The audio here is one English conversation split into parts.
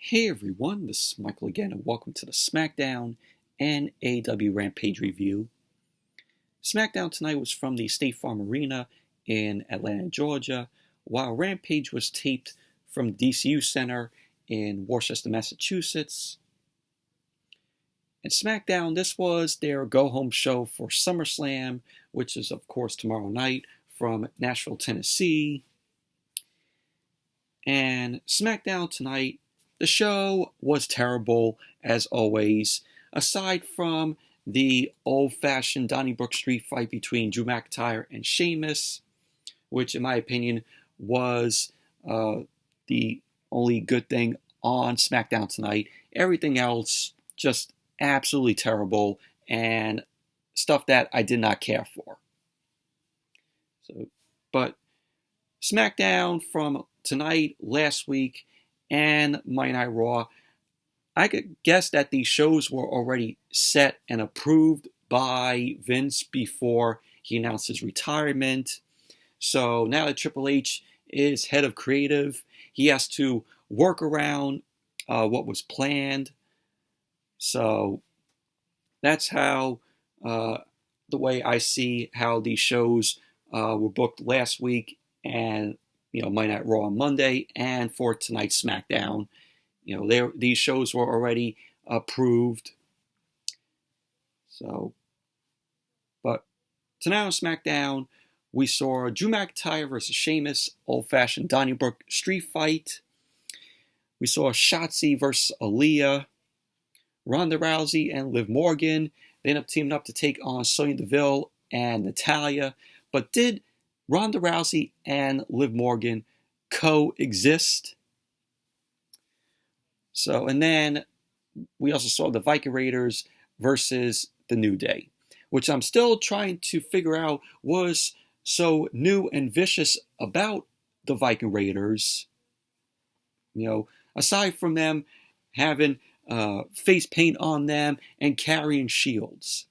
Hey everyone, this is Michael again, and welcome to the Smackdown and AEW Rampage review. Smackdown tonight was from the State Farm Arena in Atlanta, Georgia, while Rampage was taped from the DCU Center in Worcester, Massachusetts. And Smackdown, this was their go-home show for SummerSlam, which is of course tomorrow night from Nashville, Tennessee. And Smackdown tonight, the show was terrible, as always, aside from the old-fashioned Donnybrook street fight between Drew McIntyre and Sheamus, which, in my opinion, was the only good thing on SmackDown tonight. Everything else, just absolutely terrible, and stuff that I did not care for. But SmackDown from tonight, last week, and Monday Night Raw, I could guess that these shows were already set and approved by Vince before he announced his retirement. So now that Triple H is head of creative, he has to work around what was planned. So that's how the way I see how these shows were booked last week, and Monday Night Raw on Monday, and for tonight's SmackDown. These shows were already approved. But tonight on SmackDown, we saw Drew McIntyre versus Sheamus, old-fashioned Donnybrook street fight. We saw Shotzi versus Aliyah. Ronda Rousey and Liv Morgan. They ended up teaming up to take on Sonya Deville and Natalya. But did Ronda Rousey and Liv Morgan coexist? And then we also saw the Viking Raiders versus the New Day, which I'm still trying to figure out was so new and vicious about the Viking Raiders. Aside from them having face paint on them and carrying shields.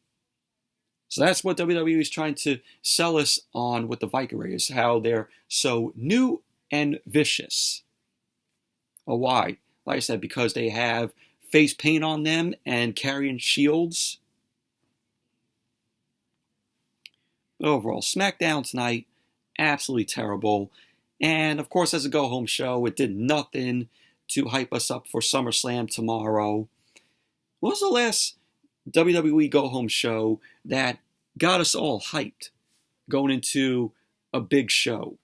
So that's what WWE is trying to sell us on with the Viking Raiders, how they're so new and vicious. Why? Like I said, because they have face paint on them and carrying shields. But overall, SmackDown tonight, absolutely terrible. And of course, as a go-home show, it did nothing to hype us up for SummerSlam tomorrow. What was the last WWE go-home show that got us all hyped going into a big show?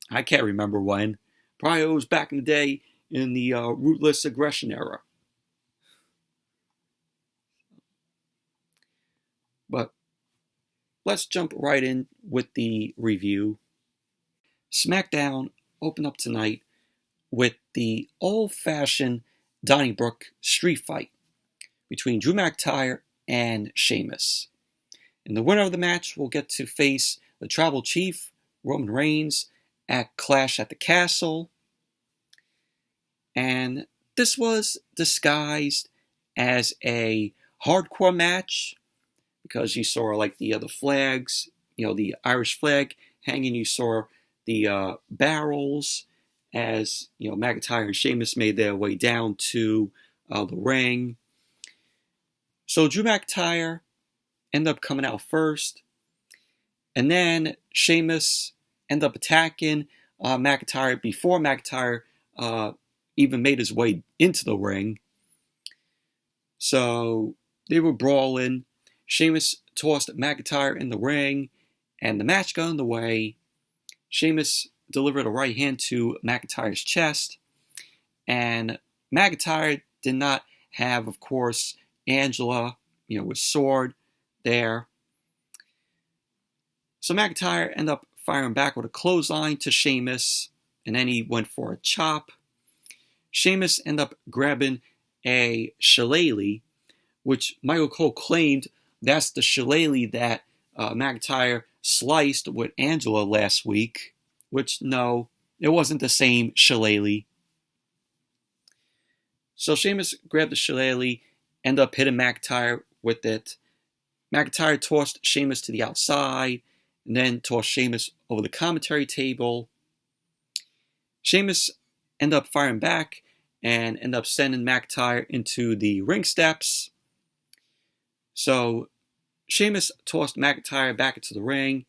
I can't remember when. Probably it was back in the day in the Ruthless Aggression era. But let's jump right in with the review. SmackDown opened up tonight with the old-fashioned Donnybrook street fight between Drew McIntyre and Sheamus. And the winner of the match will get to face the Tribal Chief, Roman Reigns, at Clash at the Castle. And this was disguised as a hardcore match because you saw the flags, the Irish flag hanging. You saw the barrels as McIntyre and Sheamus made their way down to the ring. So Drew McIntyre ended up coming out first, and then Sheamus ended up attacking McIntyre before McIntyre even made his way into the ring. So they were brawling. Sheamus tossed McIntyre in the ring, and the match got underway. Sheamus delivered a right hand to McIntyre's chest, and McIntyre did not have, of course, Angela, with sword there. So McIntyre ended up firing back with a clothesline to Sheamus, and then he went for a chop. Sheamus ended up grabbing a shillelagh, which Michael Cole claimed that's the shillelagh that McIntyre sliced with Angela last week, which no, it wasn't the same shillelagh. So Sheamus grabbed the shillelagh, ended up hitting McIntyre with it. McIntyre tossed Sheamus to the outside, and then tossed Sheamus over the commentary table. Sheamus ended up firing back, and ended up sending McIntyre into the ring steps. So Sheamus tossed McIntyre back into the ring.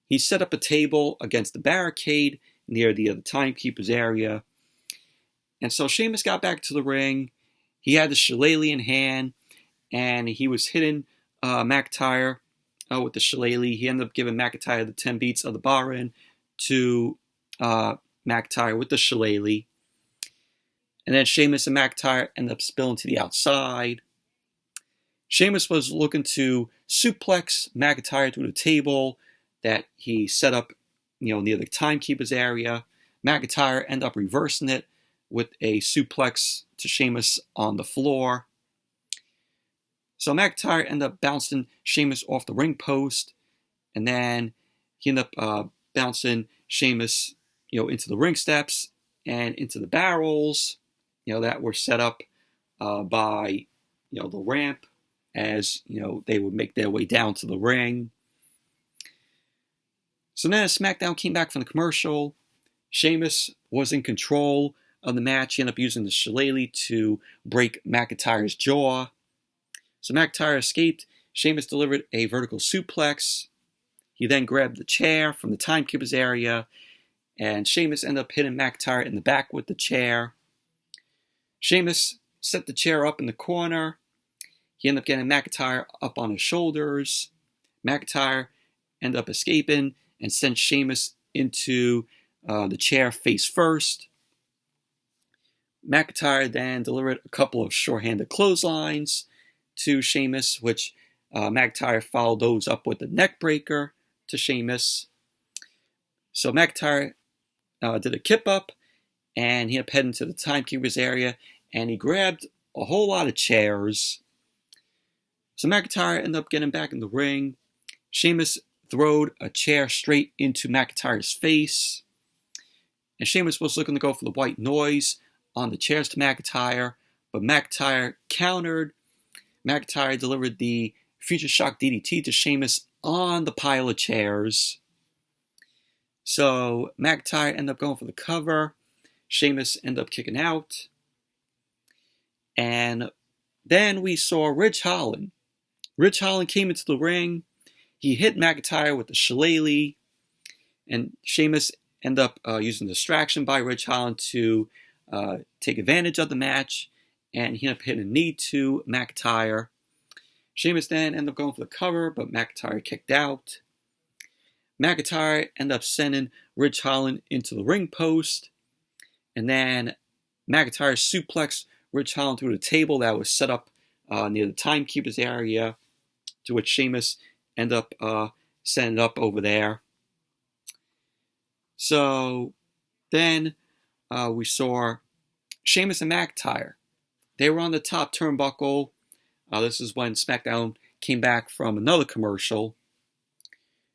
He set up a table against the barricade near the timekeeper's area. And so Sheamus got back to the ring. He had the shillelagh in hand, and he was hitting McIntyre with the shillelagh. He ended up giving McIntyre the 10 beats of the Baron to McIntyre with the shillelagh. And then Sheamus and McIntyre ended up spilling to the outside. Sheamus was looking to suplex McIntyre through the table that he set up, near the timekeeper's area. McIntyre ended up reversing it with a suplex to Sheamus on the floor. So McIntyre ended up bouncing Sheamus off the ring post, and then he ended up bouncing Sheamus, into the ring steps and into the barrels, that were set up by, the ramp as, they would make their way down to the ring. So then as SmackDown came back from the commercial, Sheamus was in control of the match. He ended up using the shillelagh to break McIntyre's jaw. So McIntyre escaped. Sheamus delivered a vertical suplex. He then grabbed the chair from the timekeeper's area, and Sheamus ended up hitting McIntyre in the back with the chair. Sheamus set the chair up in the corner. He ended up getting McIntyre up on his shoulders. McIntyre ended up escaping and sent Sheamus into the chair face first. McIntyre then delivered a couple of shorthanded clotheslines to Sheamus, which McIntyre followed those up with a neck breaker to Sheamus. So McIntyre did a kip up, and he ended up heading to the timekeeper's area, and he grabbed a whole lot of chairs. So McIntyre ended up getting back in the ring. Sheamus throwed a chair straight into McIntyre's face, and Sheamus was looking to go for the white noise on the chairs to McIntyre, but McIntyre countered. McIntyre delivered the Future Shock DDT to Sheamus on the pile of chairs. So McIntyre ended up going for the cover. Sheamus ended up kicking out. And then we saw Ridge Holland. Ridge Holland came into the ring. He hit McIntyre with the shillelagh. And Sheamus ended up using the distraction by Ridge Holland to take advantage of the match. And he ended up hitting a knee to McIntyre. Sheamus then ended up going for the cover, but McIntyre kicked out. McIntyre ended up sending Ridge Holland into the ring post. And then McIntyre suplexed Ridge Holland through the table that was set up near the timekeeper's area, to which Sheamus ended up sending it up over there. So then we saw Sheamus and McIntyre. They were on the top turnbuckle. This is when SmackDown came back from another commercial.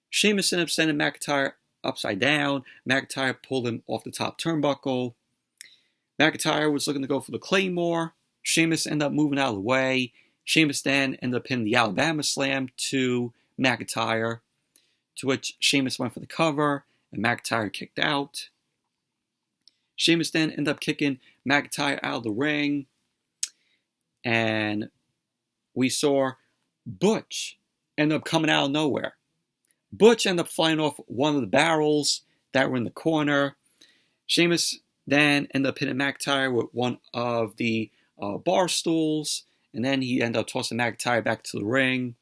Sheamus ended up sending McIntyre upside down. McIntyre pulled him off the top turnbuckle. McIntyre was looking to go for the Claymore. Sheamus ended up moving out of the way. Sheamus then ended up hitting the Alabama Slam to McIntyre, to which Sheamus went for the cover, and McIntyre kicked out. Sheamus then ended up kicking McIntyre out of the ring, and we saw Butch end up coming out of nowhere. Butch ended up flying off one of the barrels that were in the corner. Sheamus then ended up hitting McIntyre with one of the bar stools, and then he ended up tossing McIntyre back to the ring.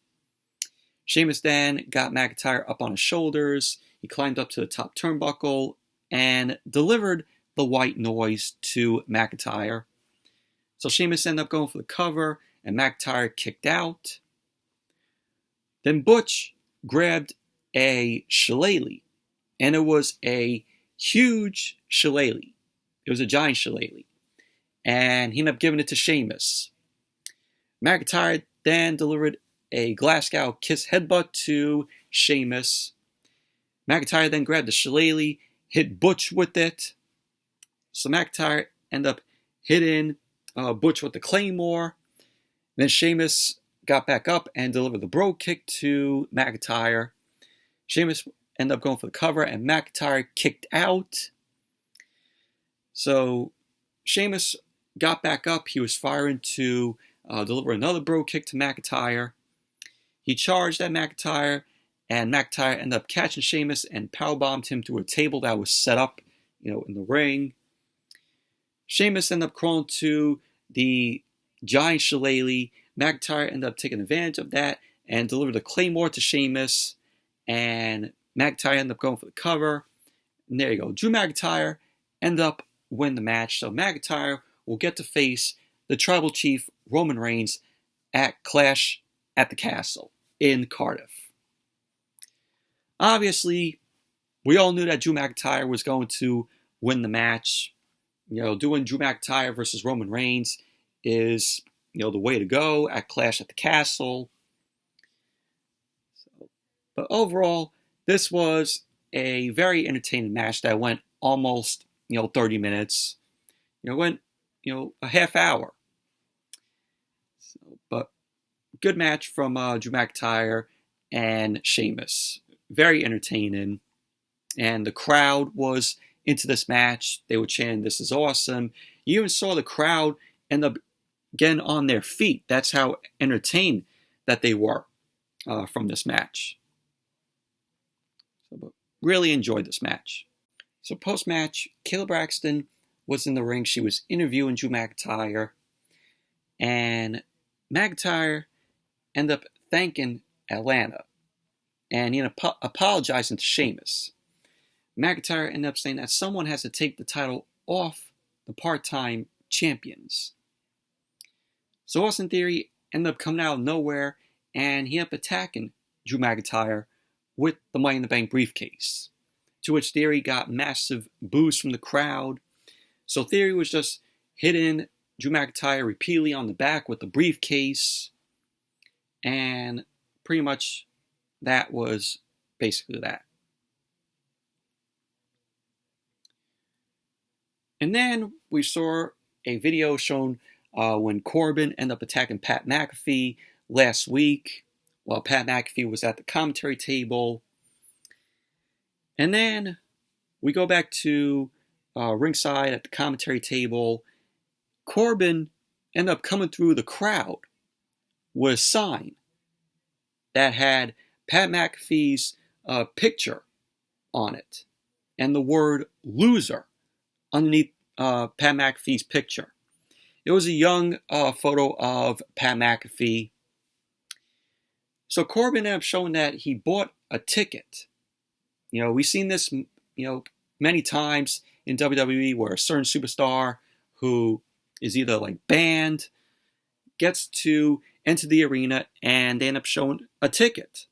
Sheamus then got McIntyre up on his shoulders. He climbed up to the top turnbuckle and delivered the white noise to McIntyre. So Sheamus ended up going for the cover, and McIntyre kicked out. Then Butch grabbed a shillelagh, and it was a huge shillelagh. It was a giant shillelagh, and he ended up giving it to Sheamus. McIntyre then delivered a Glasgow kiss headbutt to Sheamus. McIntyre then grabbed the shillelagh, hit Butch with it. So McIntyre ended up hitting Butch with the Claymore. Then Sheamus got back up and delivered the bro kick to McIntyre. Sheamus ended up going for the cover, and McIntyre kicked out. So Sheamus got back up. He was firing to deliver another bro kick to McIntyre. He charged at McIntyre, and McIntyre ended up catching Sheamus and powerbombed him to a table that was set up, in the ring. Sheamus ended up crawling to the giant shillelagh. McIntyre ended up taking advantage of that and delivered a claymore to Sheamus, and McIntyre ended up going for the cover. And there you go. Drew McIntyre ended up winning the match, so McIntyre will get to face the Tribal Chief Roman Reigns at Clash at the Castle in Cardiff. Obviously, we all knew that Drew McIntyre was going to win the match. Doing Drew McIntyre versus Roman Reigns is, the way to go at Clash at the Castle. But overall, this was a very entertaining match that went almost, 30 minutes. Went, a half hour. But good match from Drew McIntyre and Sheamus. Very entertaining. And the crowd was into this match. They were chanting, "This is awesome." You even saw the crowd end up getting on their feet. That's how entertained that they were from this match. So, really enjoyed this match. So post-match, Kayla Braxton was in the ring. She was interviewing Drew McIntyre. And McIntyre ended up thanking Atlanta. And he ended up apologizing to Sheamus. McIntyre ended up saying that someone has to take the title off the part-time champions. So Austin Theory ended up coming out of nowhere, and he ended up attacking Drew McIntyre with the Money in the Bank briefcase. To which Theory got massive boos from the crowd. So Theory was just hitting Drew McIntyre repeatedly on the back with the briefcase. And pretty much that was basically that. And then we saw a video shown when Corbin ended up attacking Pat McAfee last week while Pat McAfee was at the commentary table. And then we go back to ringside at the commentary table. Corbin ended up coming through the crowd with a sign that had Pat McAfee's picture on it and the word "loser" underneath Pat McAfee's picture. It was a young photo of Pat McAfee. So Corbin ended up showing that he bought a ticket. We've seen this, many times in WWE where a certain superstar who is either banned gets to enter the arena and they end up showing a ticket,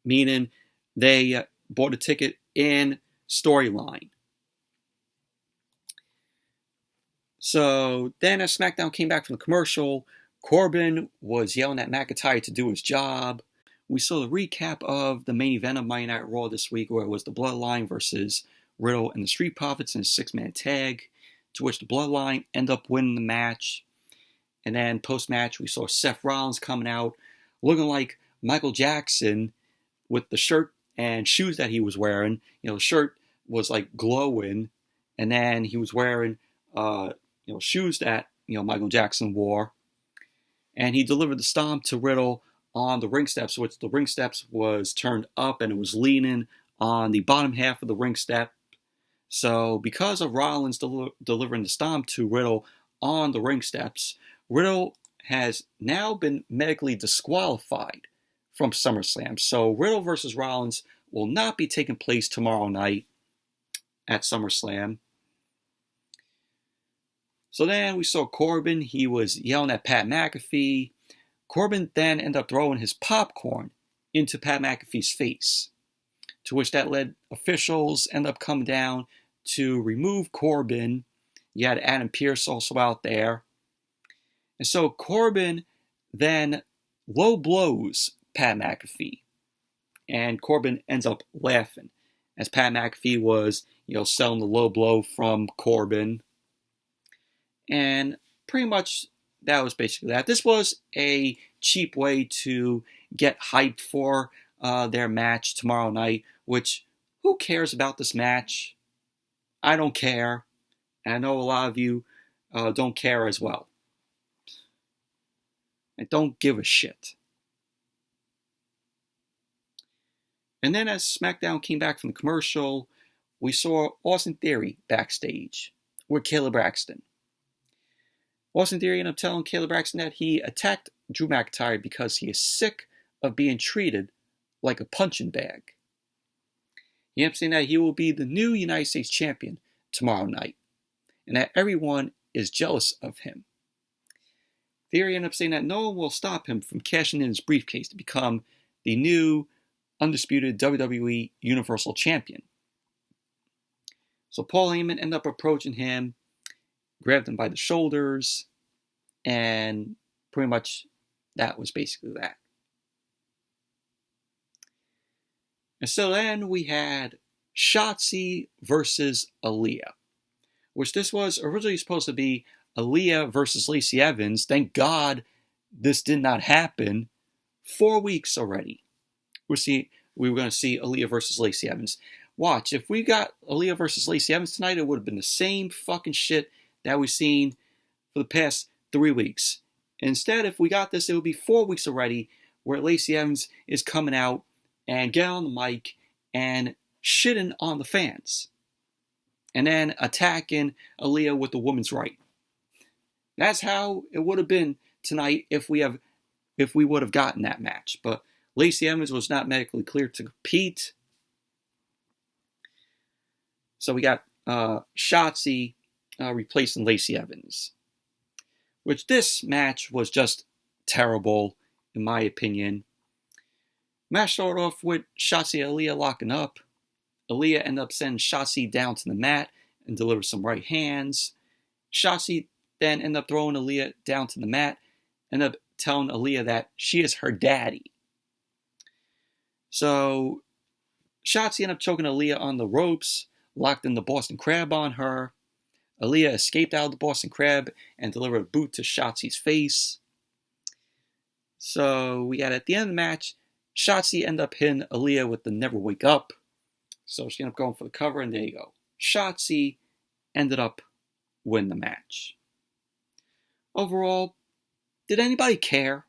meaning they bought a ticket in storyline. So then as SmackDown came back from the commercial, Corbin was yelling at McIntyre to do his job. We saw the recap of the main event of Monday Night Raw this week, where it was the Bloodline versus Riddle and the Street Profits in a 6-man tag, to which the Bloodline end up winning the match. And then post-match, we saw Seth Rollins coming out looking like Michael Jackson with the shirt and shoes that he was wearing. The shirt was glowing, and then he was wearing shoes that Michael Jackson wore. And he delivered the stomp to Riddle on the ring steps, which the ring steps was turned up and it was leaning on the bottom half of the ring step. So because of Rollins delivering the stomp to Riddle on the ring steps, Riddle has now been medically disqualified from SummerSlam. So Riddle versus Rollins will not be taking place tomorrow night at SummerSlam. So then we saw Corbin. He was yelling at Pat McAfee. Corbin then ended up throwing his popcorn into Pat McAfee's face, to which that led officials end up coming down to remove Corbin. You had Adam Pearce also out there. And so Corbin then low blows Pat McAfee. And Corbin ends up laughing as Pat McAfee was, selling the low blow from Corbin. And pretty much that was basically that. This was a cheap way to get hyped for their match tomorrow night, which, who cares about this match? I don't care. And I know a lot of you don't care as well. I don't give a shit. And then as SmackDown came back from the commercial, we saw Austin Theory backstage with Caleb Braxton. Austin Theory ended up telling Caleb Braxton that he attacked Drew McIntyre because he is sick of being treated like a punching bag. He ended up saying that he will be the new United States champion tomorrow night, and that everyone is jealous of him. Theory ended up saying that no one will stop him from cashing in his briefcase to become the new undisputed WWE Universal Champion. So Paul Heyman ended up approaching him, grabbed him by the shoulders, and pretty much that was basically that. And so then we had Shotzi versus Aliyah, which this was originally supposed to be Aliyah versus Lacey Evans. Thank God this did not happen. 4 weeks already. We were going to see Aliyah versus Lacey Evans. Watch, if we got Aliyah versus Lacey Evans tonight, it would have been the same fucking shit that we've seen for the past 3 weeks. Instead, if we got this, it would be 4 weeks already where Lacey Evans is coming out and getting on the mic and shitting on the fans. And then attacking Aliyah with the woman's right. That's how it would have been tonight if we would have gotten that match. But Lacey Evans was not medically cleared to compete. So we got Shotzi replacing Lacey Evans. Which this match was just terrible, in my opinion. Match started off with Shotzi and Aliyah locking up. Aliyah ended up sending Shotzi down to the mat and delivered some right hands. Shotzi then ended up throwing Aliyah down to the mat, ended up telling Aliyah that she is her daddy. So Shotzi ended up choking Aliyah on the ropes, locked in the Boston Crab on her. Aliyah escaped out of the Boston Crab and delivered a boot to Shotzi's face. So we got at the end of the match, Shotzi ended up hitting Aliyah with the Never Wake Up. So she ended up going for the cover, and there you go. Shotzi ended up winning the match. Overall, did anybody care?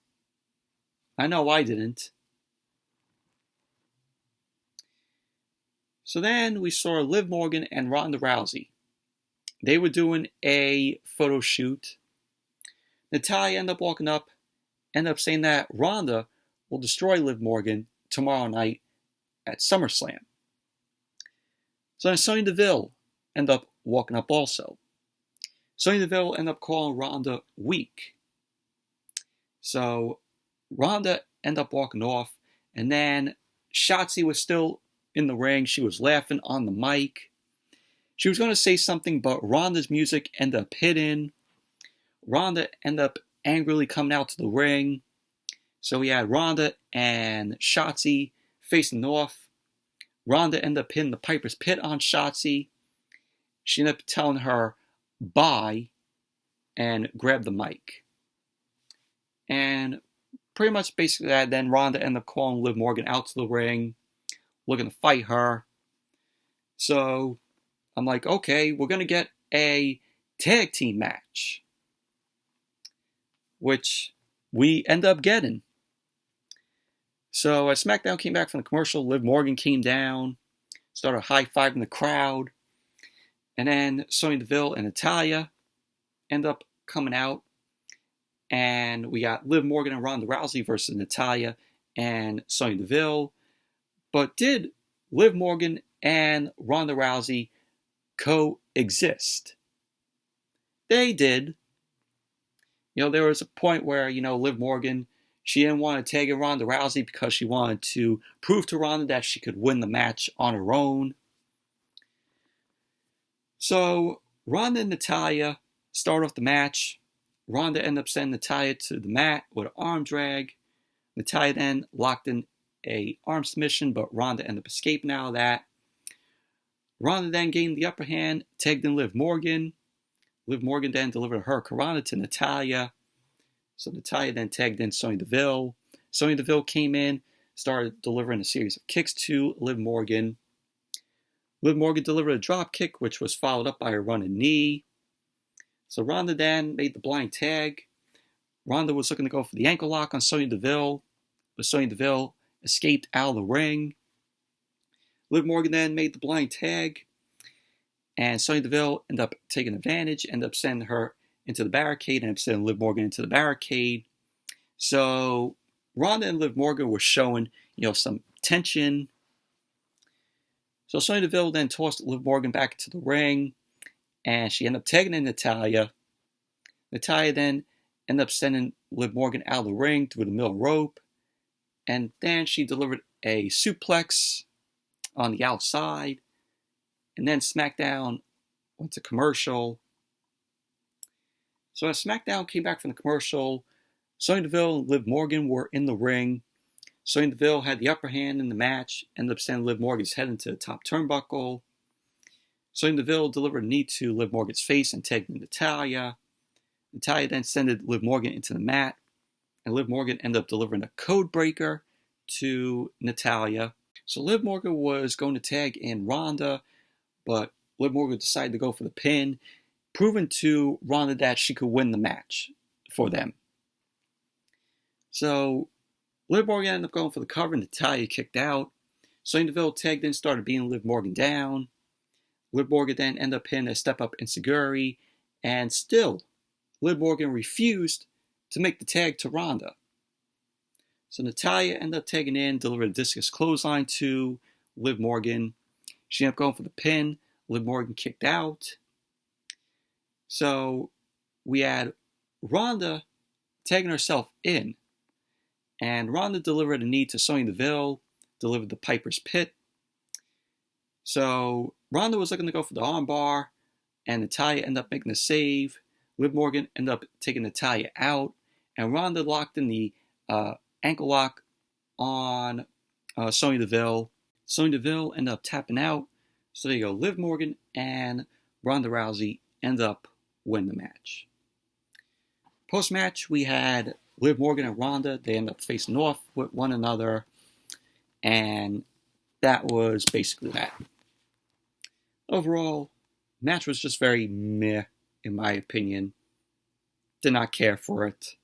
I know I didn't. So then we saw Liv Morgan and Ronda Rousey. They were doing a photo shoot. Natalya ended up walking up, ended up saying that Ronda will destroy Liv Morgan tomorrow night at SummerSlam. So then Sonya Deville ended up walking up also. Sonya Deville ended up calling Ronda weak. So Ronda ended up walking off, and then Shotzi was still in the ring. She was laughing on the mic. She was going to say something, but Ronda's music ended up hitting. Ronda ended up angrily coming out to the ring. So we had Ronda and Shotzi facing off. Ronda ended up hitting the Piper's Pit on Shotzi. She ended up telling her bye and grabbed the mic. And pretty much basically that, then Ronda ended up calling Liv Morgan out to the ring, looking to fight her. So I'm like, okay, we're going to get a tag team match, which we end up getting. So as SmackDown came back from the commercial, Liv Morgan came down, started high-fiving the crowd, and then Sonya Deville and Natalya end up coming out, and we got Liv Morgan and Ronda Rousey versus Natalya and Sonya Deville. But did Liv Morgan and Ronda Rousey coexist? They did. There was a point where, Liv Morgan, she didn't want to tag in Ronda Rousey because she wanted to prove to Ronda that she could win the match on her own. So Ronda and Natalya start off the match. Ronda ended up sending Natalya to the mat with an arm drag. Natalya then locked in a arm submission, but Ronda ended up escaping out of that. Ronda then gained the upper hand, tagged in Liv Morgan. Liv Morgan then delivered her Hurricanrana to Natalya. So Natalya then tagged in Sonya Deville. Sonya Deville came in, started delivering a series of kicks to Liv Morgan. Liv Morgan delivered a drop kick, which was followed up by a running knee. So Ronda then made the blind tag. Ronda was looking to go for the ankle lock on Sonya Deville, but Sonya Deville escaped out of the ring. Liv Morgan then made the blind tag, and Sonya Deville ended up taking advantage, ended up sending her into the barricade, ended up sending Liv Morgan into the barricade. So Ronda and Liv Morgan were showing, some tension. So Sonya Deville then tossed Liv Morgan back into the ring, and she ended up tagging in Natalya. Natalya then ended up sending Liv Morgan out of the ring through the middle rope, and then she delivered a suplex on the outside, and then SmackDown went to commercial. So as SmackDown came back from the commercial, Sonya Deville and Liv Morgan were in the ring. Sonya Deville had the upper hand in the match, ended up sending Liv Morgan's head into the top turnbuckle. Sonya Deville delivered a knee to Liv Morgan's face and tagged Natalya. Natalya then sent Liv Morgan into the mat, and Liv Morgan ended up delivering a code breaker to Natalya. So Liv Morgan was going to tag in Ronda, but Liv Morgan decided to go for the pin, proving to Ronda that she could win the match for them. So Liv Morgan ended up going for the cover, and Natalya kicked out. Sonya Deville tagged in, started beating Liv Morgan down. Liv Morgan then ended up hitting a step-up enziguri, and still, Liv Morgan refused to make the tag to Ronda. So Natalya ended up tagging in, delivered a discus clothesline to Liv Morgan. She ended up going for the pin. Liv Morgan kicked out. So we had Ronda tagging herself in, and Ronda delivered a knee to Sonya Deville, delivered the Piper's Pit. So Ronda was looking to go for the armbar, and Natalya ended up making a save. Liv Morgan ended up taking Natalya out, and Ronda locked in the ankle lock on Sonya Deville. Sonya Deville ended up tapping out. So there you go. Liv Morgan and Ronda Rousey end up winning the match. Post-match, we had Liv Morgan and Ronda. They end up facing off with one another, and that was basically that. Overall, match was just very meh, in my opinion. Did not care for it.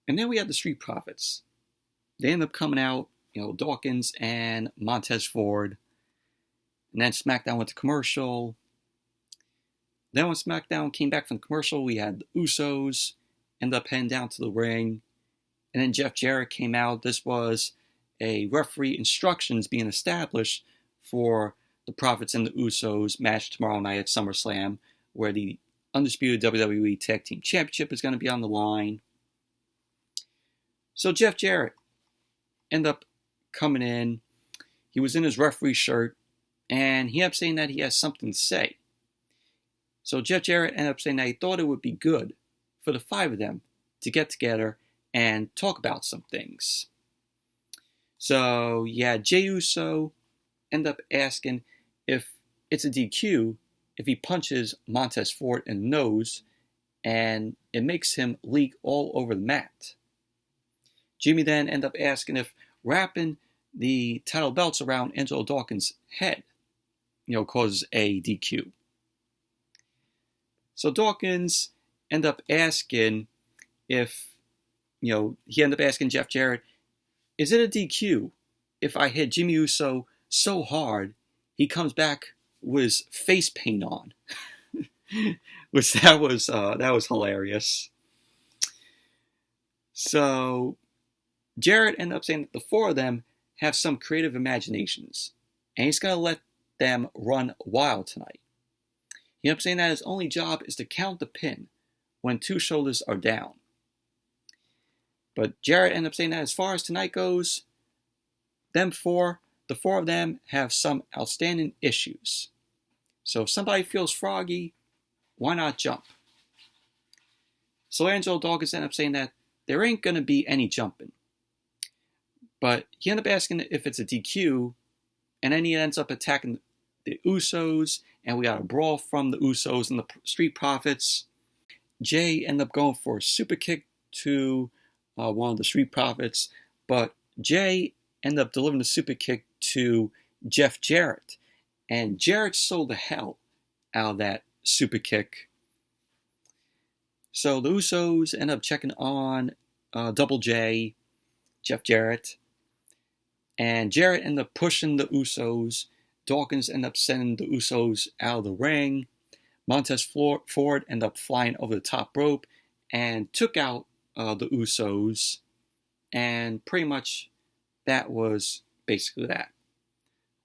And then we had the Street Profits. They ended up coming out, Dawkins and Montez Ford. And then SmackDown went to commercial. Then when SmackDown came back from the commercial, we had the Usos end up heading down to the ring. And then Jeff Jarrett came out. This was a referee instructions being established for the Profits and the Usos match tomorrow night at SummerSlam, where the undisputed WWE Tag Team Championship is going to be on the line. So Jeff Jarrett ended up coming in. He was in his referee shirt, and he ended up saying that he has something to say. So Jeff Jarrett ended up saying that he thought it would be good for the five of them to get together and talk about some things. So yeah, Jey Uso ended up asking if it's a DQ if he punches Montez Ford in the nose and it makes him leak all over the mat. Jimmy then ended up asking if wrapping the title belts around Angelo Dawkins' head, causes a DQ. So Dawkins ended up asking if, he ended up asking Jeff Jarrett, is it a DQ if I hit Jimmy Uso so hard he comes back with his face paint on? Which that was hilarious. So Jarrett ended up saying that the four of them have some creative imaginations, and he's going to let them run wild tonight. He ended up saying that his only job is to count the pin when two shoulders are down. But Jarrett ended up saying that as far as tonight goes, the four of them have some outstanding issues. So if somebody feels froggy, why not jump? So Angelo Dawkins ended up saying that there ain't going to be any jumping. But he ended up asking if it's a DQ, and then he ends up attacking the Usos, and we got a brawl from the Usos and the Street Profits. Jay ended up going for a super kick to one of the Street Profits, but Jay ended up delivering the super kick to Jeff Jarrett, and Jarrett sold the hell out of that super kick. So the Usos end up checking on Double J, Jeff Jarrett, and Jarrett ended up pushing the Usos. Dawkins ended up sending the Usos out of the ring. Montez Ford ended up flying over the top rope and took out the Usos. And pretty much that was basically that.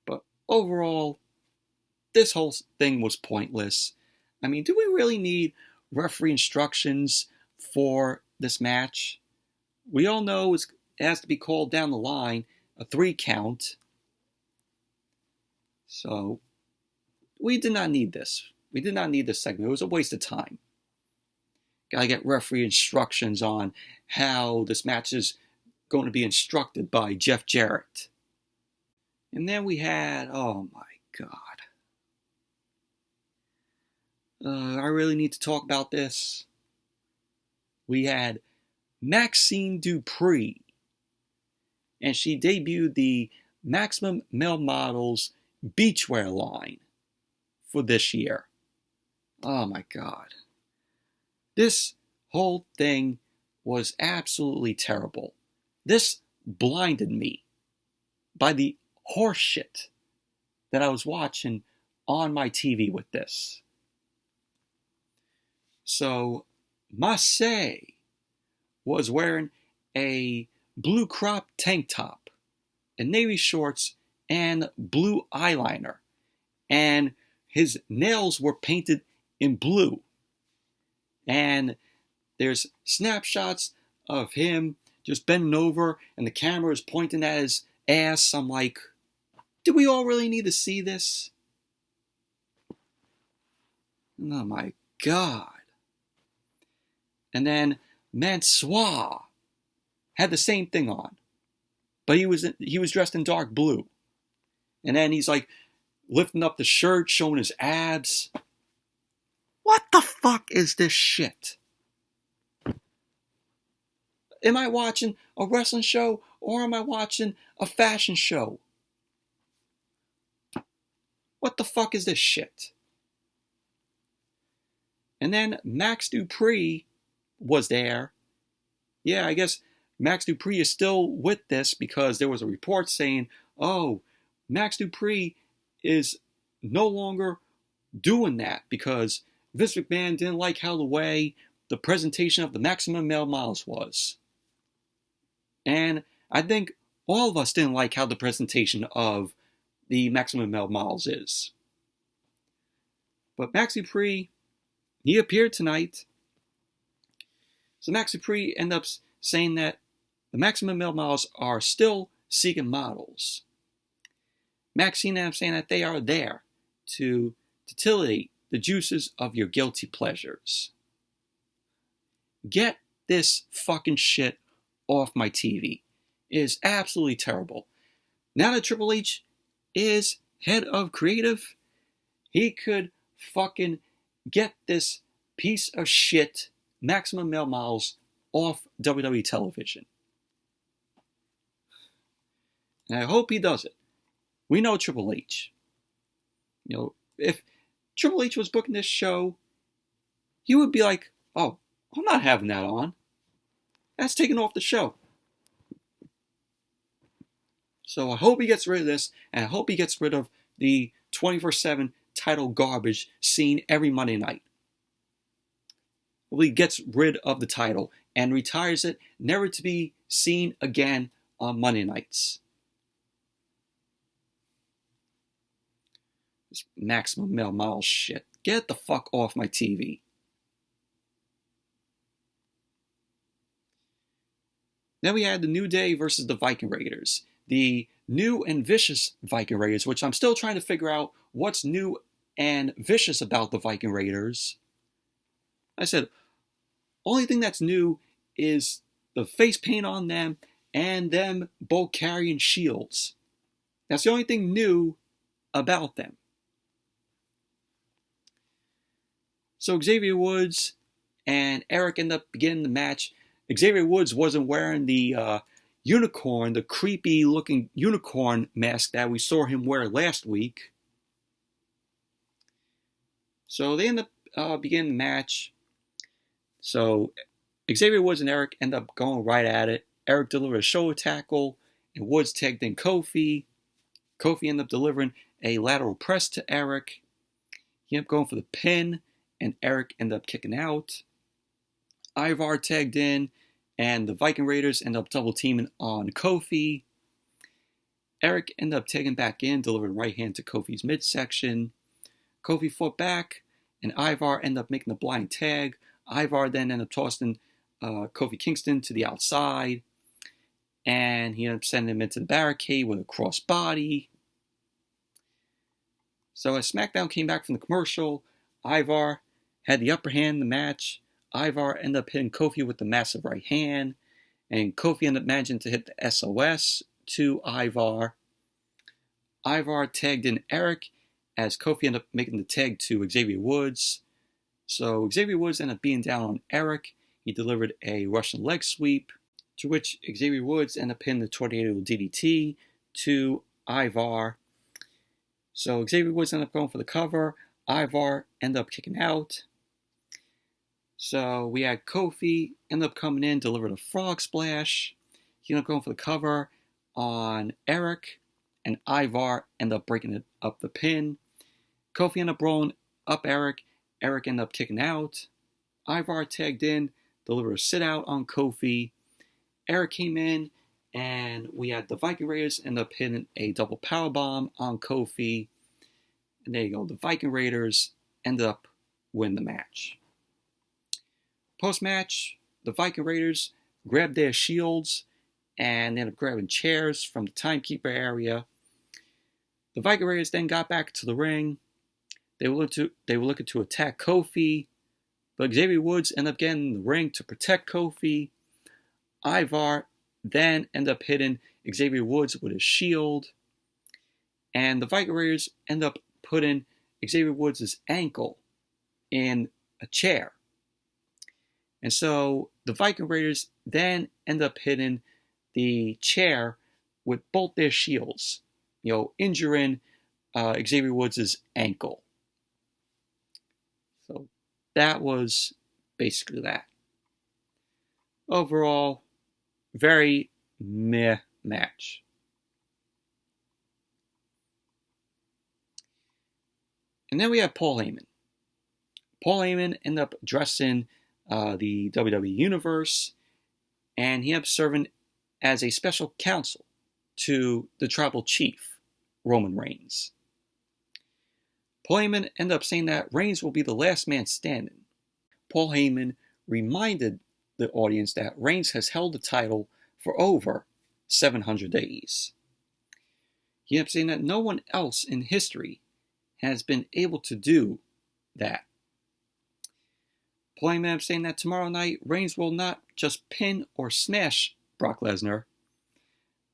But overall, this whole thing was pointless. I mean, do we really need referee instructions for this match? We all know it has to be called down the line, a 3 count. So, we did not need this. We did not need this segment. It was a waste of time. Gotta get referee instructions on how this match is going to be instructed by Jeff Jarrett. And then we had, oh my God. I really need to talk about this. We had Maxine Dupree, and she debuted the Maximum Male Models beachwear line for this year. Oh my God. This whole thing was absolutely terrible. This blinded me by the horseshit that I was watching on my TV with this. So, Massey was wearing a blue crop tank top and navy shorts and blue eyeliner. And his nails were painted in blue. And there's snapshots of him just bending over and the camera is pointing at his ass. I'm like, do we all really need to see this? Oh my God. And then Mansoor had the same thing on, but he was dressed in dark blue. And then he's like lifting up the shirt, showing his abs. What the fuck is this shit? Am I watching a wrestling show or am I watching a fashion show? What the fuck is this shit? And then Max Dupree was there. Yeah, I guess Max Dupree is still with this because there was a report saying, oh, Max Dupree is no longer doing that because Vince McMahon didn't like how the way the presentation of the Maximum Male Models was. And I think all of us didn't like how the presentation of the Maximum Male Models is. But Max Dupree, he appeared tonight. So Max Dupree ended up saying that the Maximum Male Models are still seeking models. Maxine ended up saying that they are there to titillate the juices of your guilty pleasures. Get this fucking shit off my TV. It is absolutely terrible. Now that Triple H is head of creative, he could fucking get this piece of shit Maximum Male Models off WWE television. And I hope he does it. We know Triple H. You know, if Triple H was booking this show, he would be like, oh, I'm not having that on. That's taken off the show. So I hope he gets rid of this, and I hope he gets rid of the 24/7 title garbage seen every Monday night. Well, he gets rid of the title and retires it, never to be seen again on Monday nights. This Maximum Male Model shit. Get the fuck off my TV. Then we had the New Day versus the Viking Raiders. The new and vicious Viking Raiders, which I'm still trying to figure out what's new and vicious about the Viking Raiders. I said, only thing that's new is the face paint on them and them both carrying shields. That's the only thing new about them. So Xavier Woods and Eric end up beginning the match. Xavier Woods wasn't wearing the unicorn, the creepy looking unicorn mask that we saw him wear last week. So they end up beginning the match. So Xavier Woods and Eric end up going right at it. Eric delivered a shoulder tackle, and Woods tagged in Kofi. Kofi ended up delivering a lateral press to Eric. He ended up going for the pin, and Eric ended up kicking out. Ivar tagged in, and the Viking Raiders ended up double teaming on Kofi. Eric ended up tagging back in, delivering right hand to Kofi's midsection. Kofi fought back, and Ivar ended up making the blind tag. Ivar then ended up tossing Kofi Kingston to the outside, and he ended up sending him into the barricade with a crossbody. So as SmackDown came back from the commercial, Ivar had the upper hand in the match. Ivar ended up hitting Kofi with the massive right hand, and Kofi ended up managing to hit the SOS to Ivar. Ivar tagged in Eric as Kofi ended up making the tag to Xavier Woods. So Xavier Woods ended up being down on Eric. He delivered a Russian leg sweep, to which Xavier Woods ended up hitting the Tornado DDT to Ivar. So Xavier Woods ended up going for the cover. Ivar ended up kicking out. So we had Kofi ended up coming in, delivered a frog splash. He ended up going for the cover on Eric, and Ivar ended up breaking up the pin. Kofi ended up rolling up Eric. Eric ended up kicking out. Ivar tagged in, delivered a sit out on Kofi. Eric came in, and we had the Viking Raiders end up hitting a double powerbomb on Kofi. And there you go. The Viking Raiders ended up winning the match. Post-match, the Viking Raiders grabbed their shields and ended up grabbing chairs from the timekeeper area. The Viking Raiders then got back to the ring. They were looking to attack Kofi, but Xavier Woods ended up getting in the ring to protect Kofi. Ivar then ended up hitting Xavier Woods with his shield, and the Viking Raiders ended up putting Xavier Woods' ankle in a chair. And so the Viking Raiders then end up hitting the chair with both their shields, injuring Xavier Woods' ankle. So that was basically that. Overall, very meh match. And then we have Paul Heyman. Paul Heyman ended up addressing the WWE Universe, and he ended up serving as a special counsel to the tribal chief, Roman Reigns. Paul Heyman ended up saying that Reigns will be the last man standing. Paul Heyman reminded the audience that Reigns has held the title for over 700 days. He ended up saying that no one else in history has been able to do that. Paul Heyman ended up saying that tomorrow night, Reigns will not just pin or smash Brock Lesnar,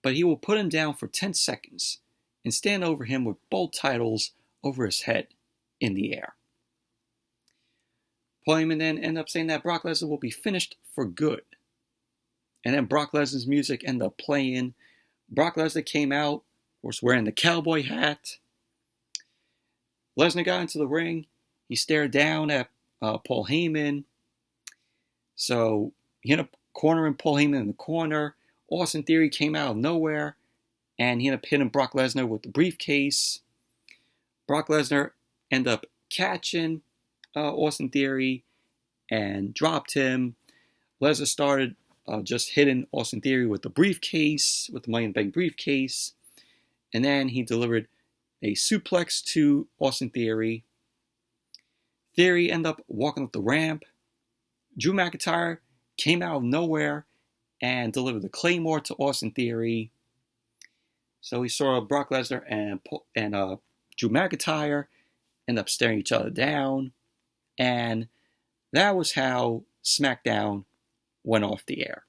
but he will put him down for 10 seconds and stand over him with both titles over his head in the air. Paul Heyman then ended up saying that Brock Lesnar will be finished for good. And then Brock Lesnar's music ended up playing. Brock Lesnar came out, of course, wearing the cowboy hat. Lesnar got into the ring. He stared down at Paul Heyman. So he ended up cornering Paul Heyman in the corner. Austin Theory came out of nowhere, and he ended up hitting Brock Lesnar with the briefcase. Brock Lesnar ended up catching Austin Theory and dropped him. Lesnar started just hitting Austin Theory with the briefcase, with the Money in the Bank briefcase, and then he delivered a suplex to Austin Theory. Theory ended up walking up the ramp. Drew McIntyre came out of nowhere and delivered the Claymore to Austin Theory. So we saw Brock Lesnar and Drew McIntyre end up staring each other down. And that was how SmackDown went off the air.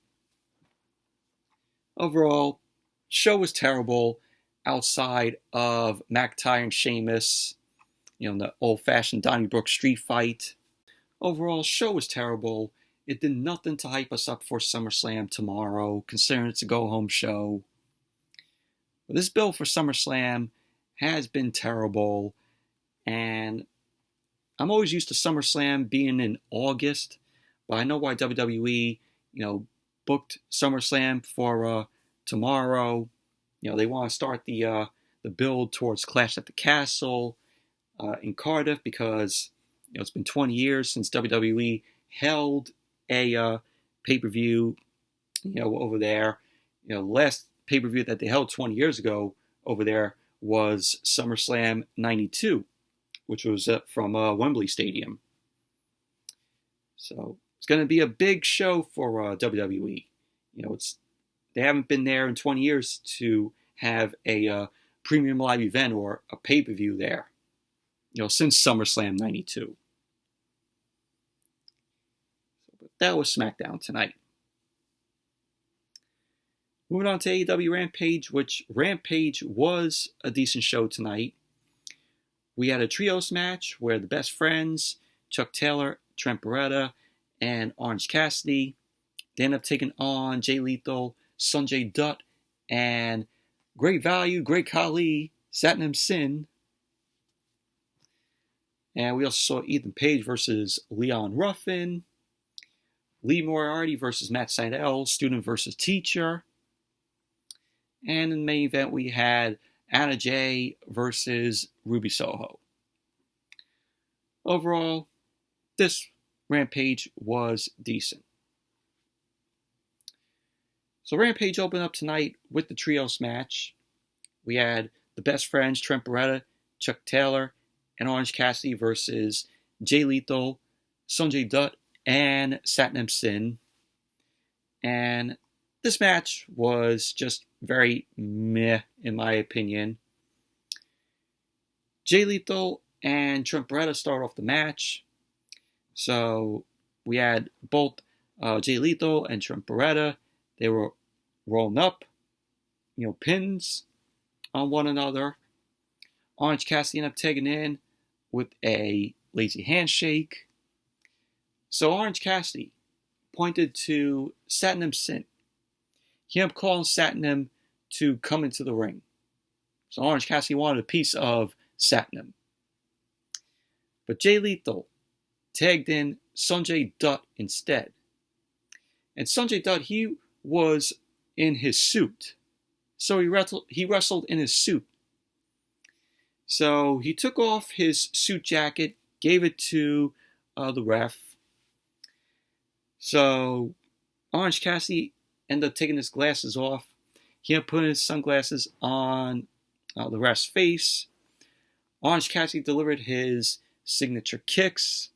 Overall, show was terrible outside of McIntyre and Sheamus, the old-fashioned Donnybrook street fight. Overall, show was terrible. It did nothing to hype us up for SummerSlam tomorrow, considering it's a go-home show. But this build for SummerSlam has been terrible, and I'm always used to SummerSlam being in August, but I know why WWE, booked SummerSlam for tomorrow. They want to start the build towards Clash at the Castle in Cardiff because it's been 20 years since WWE held a pay-per-view over there. The last pay-per-view that they held 20 years ago over there was SummerSlam 92, which was from Wembley Stadium. So it's going to be a big show for WWE. They haven't been there in 20 years to have a premium live event or a pay-per-view there, since SummerSlam 92. But that was SmackDown tonight. Moving on to AEW Rampage, which Rampage was a decent show tonight. We had a trios match where the best friends, Chuck Taylor, Trent Beretta, and Orange Cassidy, they end up taking on Jay Lethal, Sonjay Dutt, and Great Value, Great Khali, Satnam Singh. And we also saw Ethan Page versus Leon Ruffin, Lee Moriarty versus Matt Seidel, student versus teacher. And in the main event, we had Anna Jay versus Ruby Soho. Overall, this Rampage was decent. So Rampage opened up tonight with the trios match. We had the best friends, Trent Beretta, Chuck Taylor, and Orange Cassidy versus Jay Lethal, Sonjay Dutt, and Satnam Singh. And this match was just very meh, in my opinion. Jay Lethal and Trent Beretta start off the match. So we had both Jay Lethal and Trent Beretta. They were rolling up, pins on one another. Orange Cassidy ended up tagging in with a lazy handshake. So Orange Cassidy pointed to Satnam Singh. He ended up calling Satnam to come into the ring. So Orange Cassidy wanted a piece of Satnam. But Jay Lethal tagged in Sonjay Dutt instead. And Sonjay Dutt, he was in his suit. So he wrestled in his suit. So he took off his suit jacket, gave it to the ref. So Orange Cassidy ended up taking his glasses off. He ended up putting his sunglasses on the ref's face. Orange Cassidy delivered his signature kicks.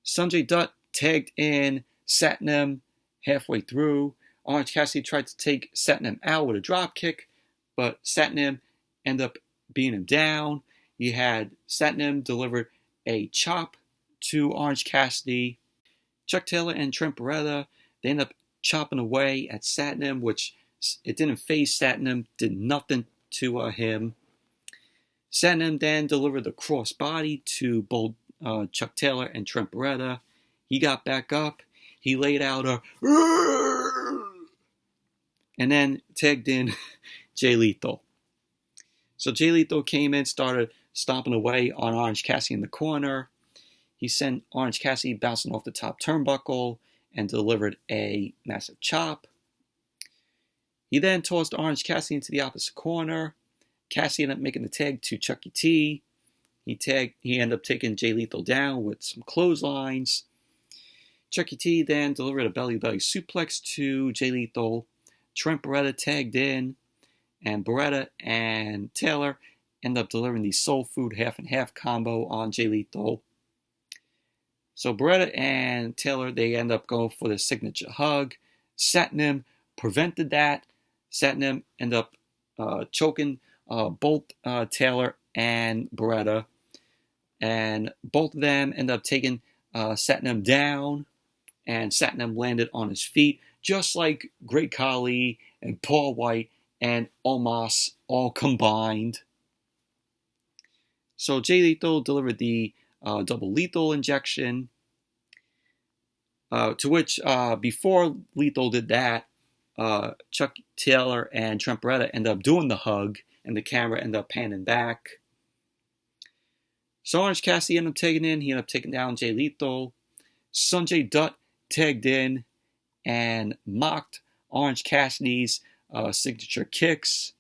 Sonjay Dutt tagged in Satnam halfway through. Orange Cassidy tried to take Satnam out with a drop kick, but Satnam ended up beating him down. You had Satnam delivered a chop to Orange Cassidy. Chuck Taylor and Trent Beretta, they ended up chopping away at Satnam, which it didn't phase Satnam, did nothing to him. Satnam then delivered the crossbody to both Chuck Taylor and Trent Beretta. He got back up. He laid out a and then tagged in Jay Lethal. So Jay Lethal came in, started stomping away on Orange Cassidy in the corner. He sent Orange Cassidy bouncing off the top turnbuckle and delivered a massive chop. He then tossed Orange Cassidy into the opposite corner. Cassidy ended up making the tag to Chucky T. He ended up taking Jay Lethal down with some clotheslines. Chucky T then delivered a belly-to-belly suplex to Jay Lethal. Trent Beretta tagged in, and Beretta and Taylor ended up delivering the soul food half-and-half combo on Jay Lethal. So Beretta and Taylor, they end up going for the signature hug. Satnam prevented that. Satnam ended up choking both Taylor and Beretta. And both of them ended up taking Satnam down. And Satnam landed on his feet, just like Great Khali and Paul White and Omos all combined. So Jay Lethal delivered the double lethal injection. To which, before Lethal did that, Chuck Taylor and Trent Beretta ended up doing the hug, and the camera ended up panning back. So Orange Cassidy ended up taking in. He ended up taking down Jay Lethal. Sonjay Dutt tagged in and mocked Orange Cassidy's signature kicks.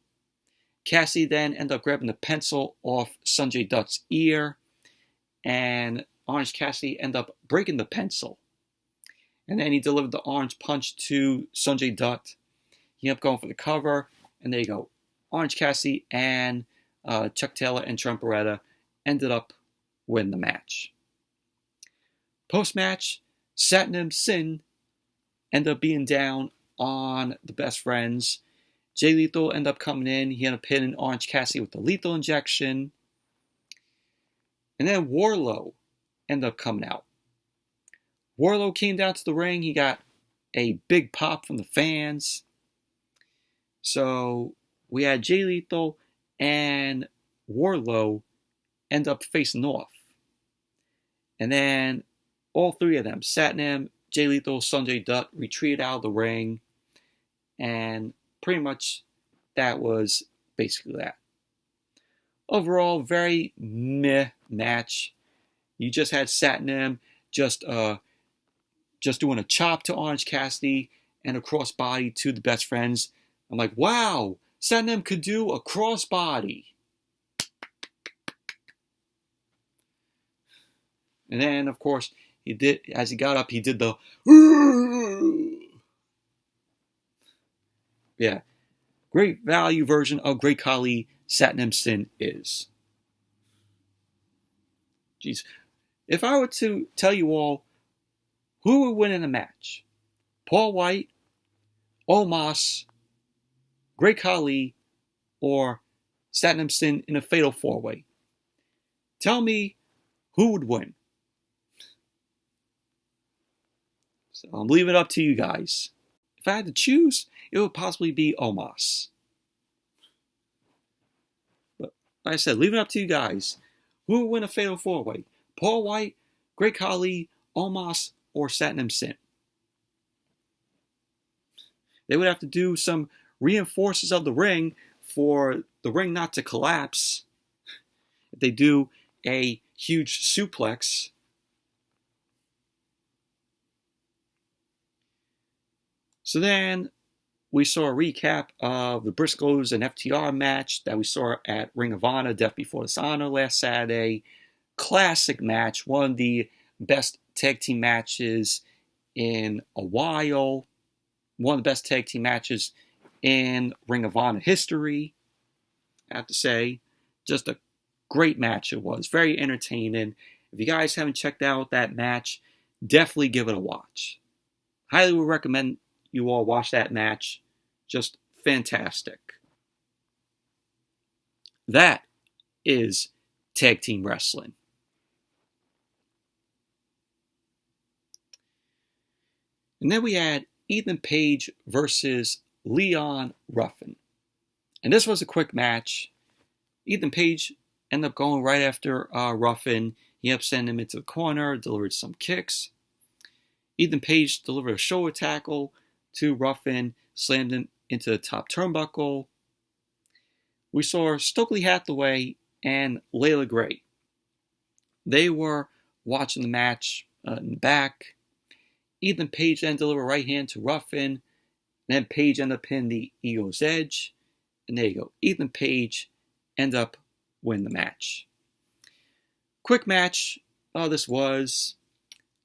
Cassidy then ended up grabbing the pencil off Sonjay Dutt's ear, and Orange Cassidy ended up breaking the pencil. And then he delivered the orange punch to Sonjay Dutt. He ended up going for the cover, and there you go. Orange Cassidy and Chuck Taylor and Trent Beretta ended up winning the match. Post-match, Satnam Singh ended up being down on the Best Friends. Jay Lethal ended up coming in. He ended up hitting Orange Cassidy with the lethal injection. And then Wardlow ended up coming out. Wardlow came down to the ring. He got a big pop from the fans. So we had Jay Lethal and Wardlow end up facing off. And then all three of them, Satnam, Jay Lethal, Sonjay Dutt, retreated out of the ring. And pretty much that was basically that. Overall, very meh match. You just had Satnam just doing a chop to Orange Cassidy and a crossbody to the Best Friends. I'm like, wow, Satnam could do a crossbody. And then, of course, he did, as he got up, he did the yeah. Great value version of Great Khali Satnam Singh is. Jeez. If I were to tell you all who would win in a match, Paul White, Omos, Great Khali, or Satnam Singh in a fatal four-way, tell me who would win. So I'm leaving it up to you guys. If I had to choose, it would possibly be Omos. But like I said, leaving it up to you guys. Who would win a fatal four-way? Paul White, Great Khali, Omos, or Satnam Singh? They would have to do some reinforcements of the ring for the ring not to collapse. If they do a huge suplex. So then we saw a recap of the Briscoes and FTR match that we saw at Ring of Honor, Death Before Dishonor last Saturday. Classic match, one of the best tag team matches in a while. One of the best tag team matches in Ring of Honor history, I have to say. Just a great match it was. Very entertaining. If you guys haven't checked out that match, definitely give it a watch. Highly would recommend you all watch that match. Just fantastic. That is tag team wrestling. And then we had Ethan Page versus Leon Ruffin. And this was a quick match. Ethan Page ended up going right after Ruffin. He ended up sending him into the corner, delivered some kicks. Ethan Page delivered a shoulder tackle to Ruffin, slammed him into the top turnbuckle. We saw Stokely Hathaway and Layla Gray. They were watching the match in the back. Ethan Page then delivered a right hand to Ruffin. Then Page ended up pinning the Ego's Edge. And there you go. Ethan Page ended up winning the match. Quick match this was.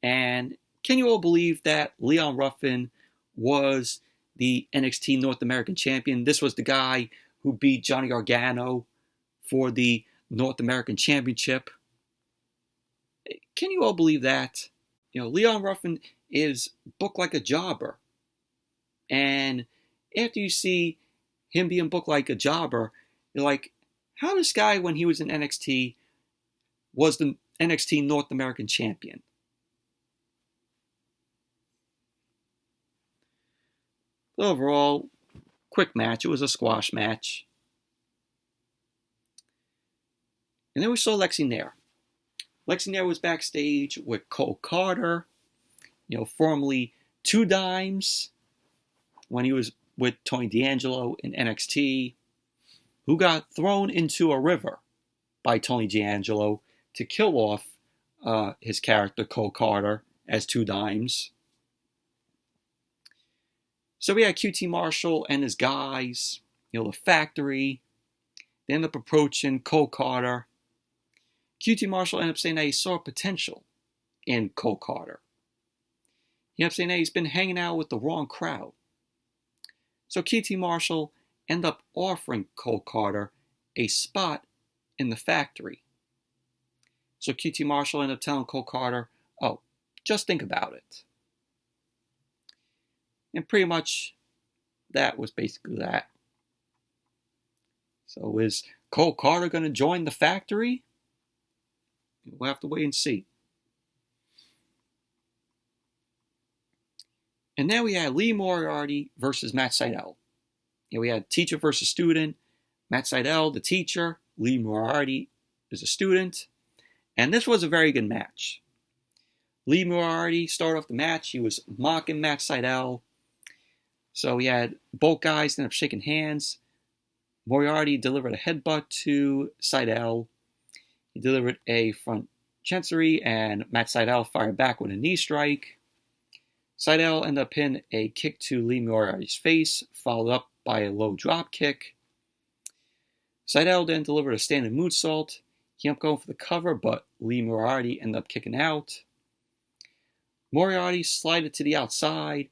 And can you all believe that Leon Ruffin was the NXT North American champion? This was the guy who beat Johnny Gargano for the North American Championship. Can you all believe that? You know, Leon Ruffin is booked like a jobber. And after you see him being booked like a jobber, you're like, how this guy, when he was in NXT, was the NXT North American champion? Overall, quick match. It was a squash match. And then we saw Lexi Nair. Lexi Nair was backstage with Cole Carter, formerly Two Dimes, when he was with Tony D'Angelo in NXT, who got thrown into a river by Tony D'Angelo to kill off his character, Cole Carter, as Two Dimes. So we had QT Marshall and his guys, the factory. They end up approaching Cole Carter. QT Marshall ended up saying that he saw potential in Cole Carter. He ended up saying that he's been hanging out with the wrong crowd. So QT Marshall ended up offering Cole Carter a spot in the factory. So QT Marshall ended up telling Cole Carter, oh, just think about it. And pretty much that was basically that. So is Cole Carter going to join the factory? We'll have to wait and see. And then we had Lee Moriarty versus Matt Seidel. We had teacher versus student. Matt Seidel, the teacher. Lee Moriarty is a student. And this was a very good match. Lee Moriarty started off the match. He was mocking Matt Seidel. So we had both guys end up shaking hands. Moriarty delivered a headbutt to Seidel. He delivered a front chancery, and Matt Seidel fired back with a knee strike. Seidel ended up pinning a kick to Lee Moriarty's face, followed up by a low drop kick. Seidel then delivered a standing moonsault. He ended up going for the cover, but Lee Moriarty ended up kicking out. Moriarty slided to the outside,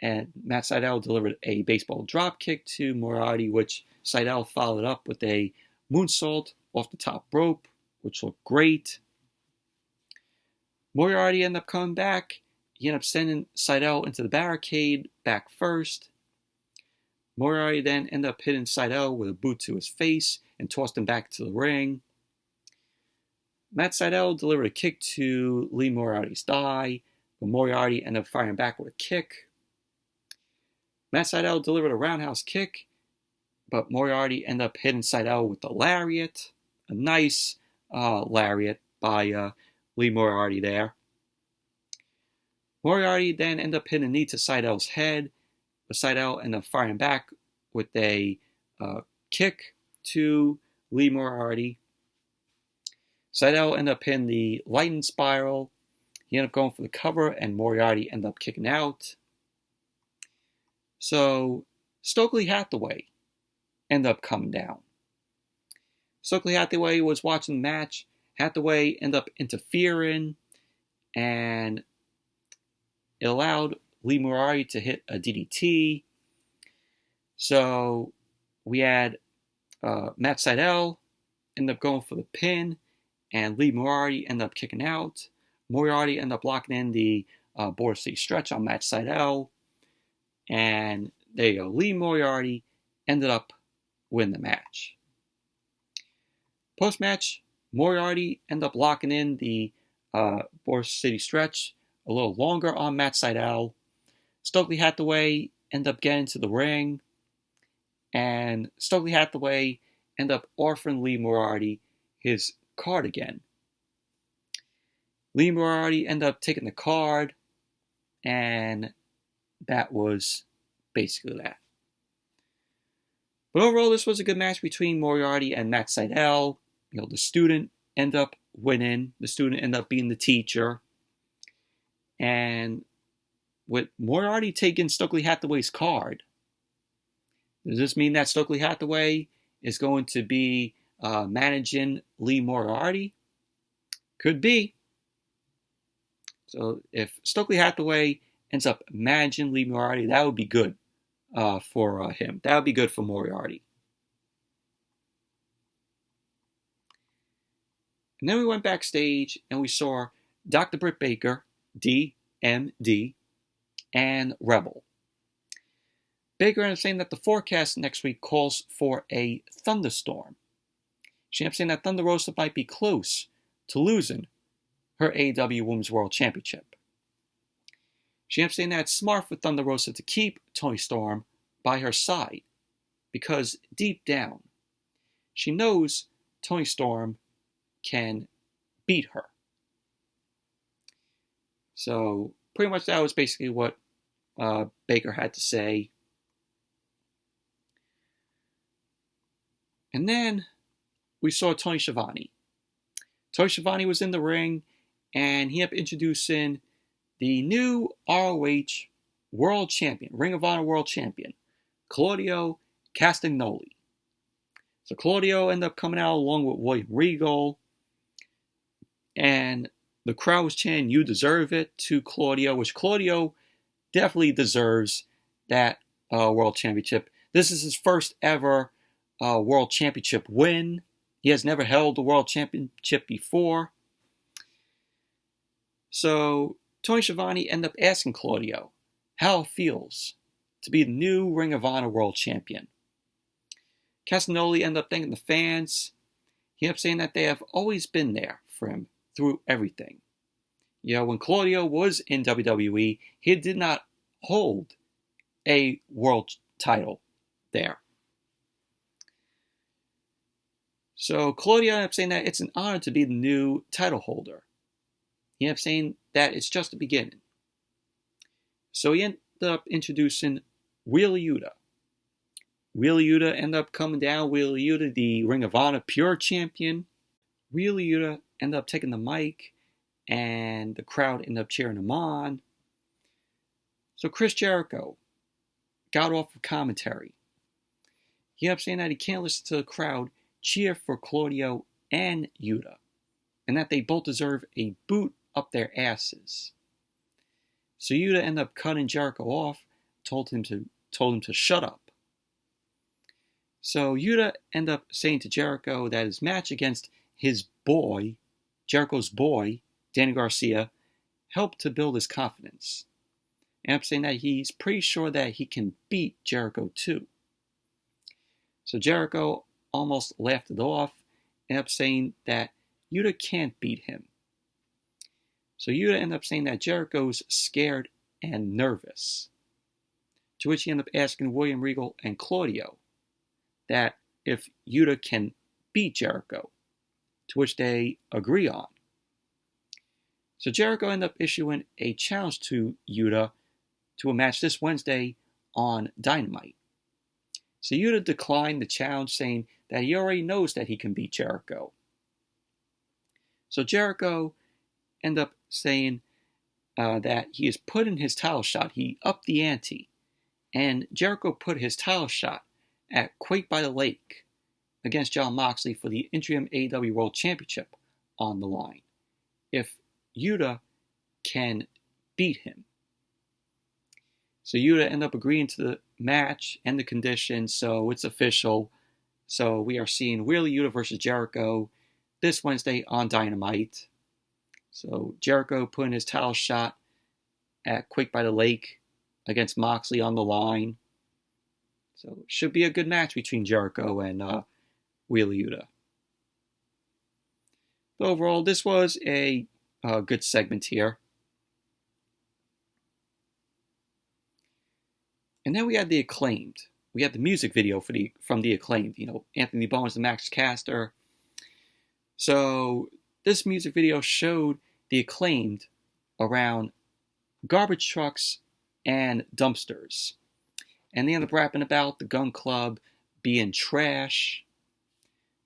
and Matt Seidel delivered a baseball drop kick to Moriarty, which Seidel followed up with a moonsault off the top rope, which looked great. Moriarty ended up coming back. He ended up sending Seidel into the barricade back first. Moriarty then ended up hitting Seidel with a boot to his face and tossed him back to the ring. Matt Seidel delivered a kick to Lee Moriarty's thigh, but Moriarty ended up firing back with a kick. Matt Seidel delivered a roundhouse kick, but Moriarty ended up hitting Seidel with the lariat. A nice lariat by Lee Moriarty there. Moriarty then ended up hitting a knee to Seidel's head, but Seidel ended up firing back with a kick to Lee Moriarty. Seidel ended up hitting the lightning spiral. He ended up going for the cover, and Moriarty ended up kicking out. So Stokely Hathaway ended up coming down. Stokely Hathaway was watching the match. Hathaway ended up interfering, and it allowed Lee Moriarty to hit a DDT. So we had Matt Seidel end up going for the pin, and Lee Moriarty ended up kicking out. Moriarty ended up locking in the Border City Stretch on Matt Seidel. And there you go. Lee Moriarty ended up winning the match. Post-match, Moriarty ended up locking in the Border City Stretch a little longer on Matt Seidel. Stokely Hathaway ended up getting to the ring. And Stokely Hathaway ended up offering Lee Moriarty his card again. Lee Moriarty ended up taking the card, and that was basically that. But overall, this was a good match between Moriarty and Matt Seidel. The student ended up winning. The student ended up being the teacher. And with Moriarty taking Stokely Hathaway's card, does this mean that Stokely Hathaway is going to be managing Lee Moriarty? Could be. So if Stokely Hathaway ends up managing Lee Moriarty, that would be good for him. That would be good for Moriarty. And then we went backstage and we saw Dr. Britt Baker, DMD, and Rebel. Baker ended up saying that the forecast next week calls for a thunderstorm. She ended up saying that Thunder Rosa might be close to losing her AEW Women's World Championship. She ended up saying that it's smart for Thunder Rosa to keep Toni Storm by her side because deep down, she knows Toni Storm can beat her. So pretty much that was basically what Baker had to say. And then we saw Tony Schiavone. Tony Schiavone was in the ring, and he ended up introducing the new ROH World Champion, Ring of Honor World Champion, Claudio Castagnoli. So Claudio ended up coming out along with William Regal, and the crowd was chanting, "You deserve it," to Claudio, which Claudio definitely deserves that World Championship. This is his first ever World Championship win. He has never held the World Championship before. So Tony Schiavone ended up asking Claudio how it feels to be the new Ring of Honor World Champion. Castagnoli ended up thanking the fans. He ended up saying that they have always been there for him through everything. When Claudio was in WWE, he did not hold a world title there. So Claudio ended up saying that it's an honor to be the new title holder. He ended up saying that it's just the beginning. So he ended up introducing Wheeler Yuta. Wheeler Yuta ended up coming down. Wheeler Yuta, the Ring of Honor Pure Champion. Wheeler Yuta ended up taking the mic, and the crowd ended up cheering him on. So Chris Jericho got off of commentary. He ended up saying that he can't listen to the crowd cheer for Claudio and Yuta, and that they both deserve a boot up their asses. So Yuta ended up cutting Jericho off, told him to shut up. So Yuta ended up saying to Jericho that his match against his boy, Jericho's boy, Danny Garcia, helped to build his confidence. And I'm saying that he's pretty sure that he can beat Jericho too. So Jericho almost laughed it off, and up saying that Yuta can't beat him. So Yuta ended up saying that Jericho's scared and nervous. To which he ended up asking William Regal and Claudio that if Yuta can beat Jericho, to which they agree on. So Jericho ended up issuing a challenge to Yuta to a match this Wednesday on Dynamite. So Yuta declined the challenge, saying that he already knows that he can beat Jericho. So Jericho ended up saying that he is putting his title shot. He upped the ante. And Jericho put his title shot at Quake by the Lake against Jon Moxley for the interim AEW World Championship on the line, if Yuta can beat him. So Yuta ended up agreeing to the match and the conditions, so it's official. So we are seeing Wheeler Yuta versus Jericho this Wednesday on Dynamite. So Jericho putting his title shot at Quake by the Lake against Moxley on the line. So it should be a good match between Jericho and Wheeler Yuta. But overall, this was a good segment here. And then we had the Acclaimed. We had the music video from the Acclaimed. Anthony Bowens and Max Caster. So this music video showed the Acclaimed around garbage trucks and dumpsters. And they ended up rapping about the Gun Club being trash.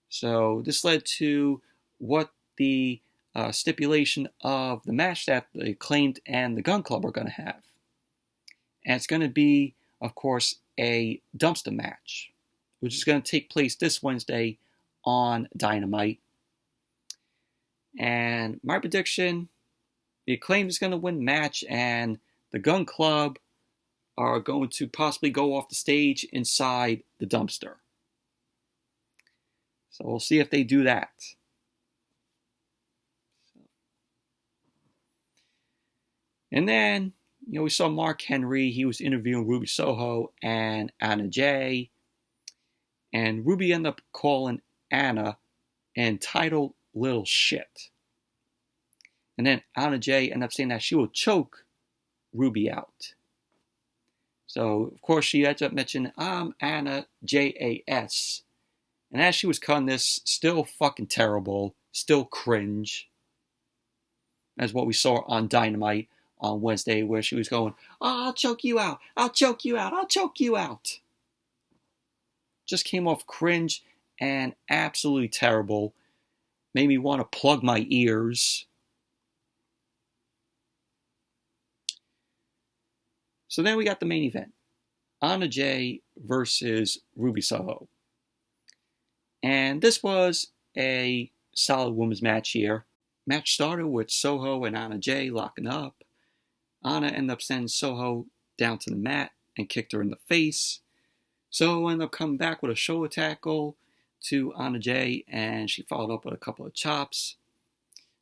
So this led to what the stipulation of the match that the Acclaimed and the Gun Club are going to have. And it's going to be, of course, a dumpster match, which is going to take place this Wednesday on Dynamite. And my prediction, the Acclaimed is going to win the match, and the Gun Club are going to possibly go off the stage inside the dumpster. So we'll see if they do that. And then, we saw Mark Henry. He was interviewing Ruby Soho and Anna Jay. And Ruby ended up calling Anna entitled little shit. And then Anna Jay ended up saying that she will choke Ruby out. So, of course, she ended up mentioning, I'm Anna Jas. And as she was cutting this, still fucking terrible, still cringe. As what we saw on Dynamite on Wednesday, where she was going, I'll choke you out, I'll choke you out, I'll choke you out. Just came off cringe and absolutely terrible. made me want to plug my ears. So then we got the main event. Anna Jay versus Ruby Soho. And this was a solid women's match here. Match started with Soho and Anna Jay locking up. Anna ended up sending Soho down to the mat and kicked her in the face. Soho ended up coming back with a shoulder tackle to Anna Jay, and she followed up with a couple of chops.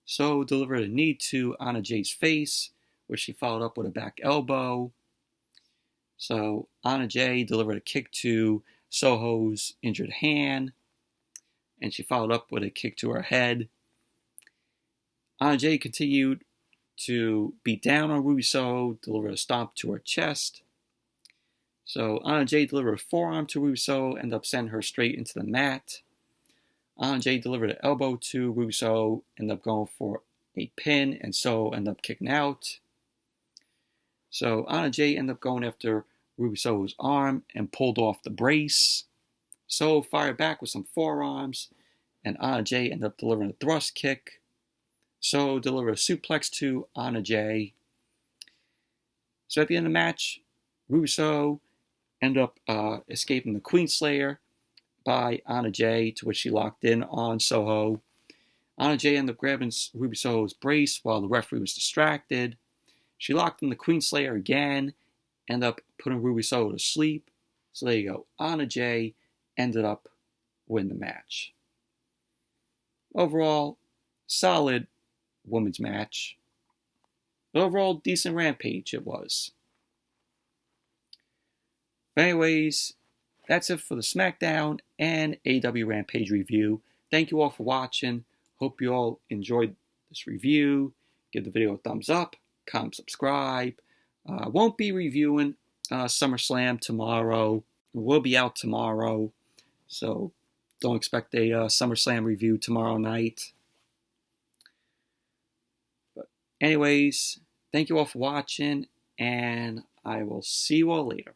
Soho delivered a knee to Anna Jay's face, which she followed up with a back elbow. So Anna Jay delivered a kick to Soho's injured hand, and she followed up with a kick to her head. Anna Jay continued to beat down on Ruby Soho, delivered a stomp to her chest. So Anna Jay delivered a forearm to Ruby Soho, ended up sending her straight into the mat. Anna Jay delivered an elbow to Ruby Soho, ended up going for a pin, and Soho ended up kicking out. So Anna Jay ended up going after Ruby Soho's arm and pulled off the brace. Soho fired back with some forearms, and Anna Jay ended up delivering a thrust kick. Soho delivered a suplex to Anna Jay. So at the end of the match, Ruby Soho ended up escaping the Queen Slayer by Anna Jay, to which she locked in on Soho. Anna Jay ended up grabbing Ruby Soho's brace while the referee was distracted. She locked in the Queen Slayer again, ended up putting Ruby Soho to sleep. So there you go. Anna Jay ended up winning the match. Overall, solid women's match. But overall, decent Rampage it was. But anyways, that's it for the Smackdown and AEW Rampage review. Thank you all for watching. Hope you all enjoyed this review. Give the video a thumbs up, comment, subscribe. Won't be reviewing SummerSlam tomorrow. It will be out tomorrow, so don't expect a SummerSlam review tomorrow night. But anyways, thank you all for watching, and I will see you all later.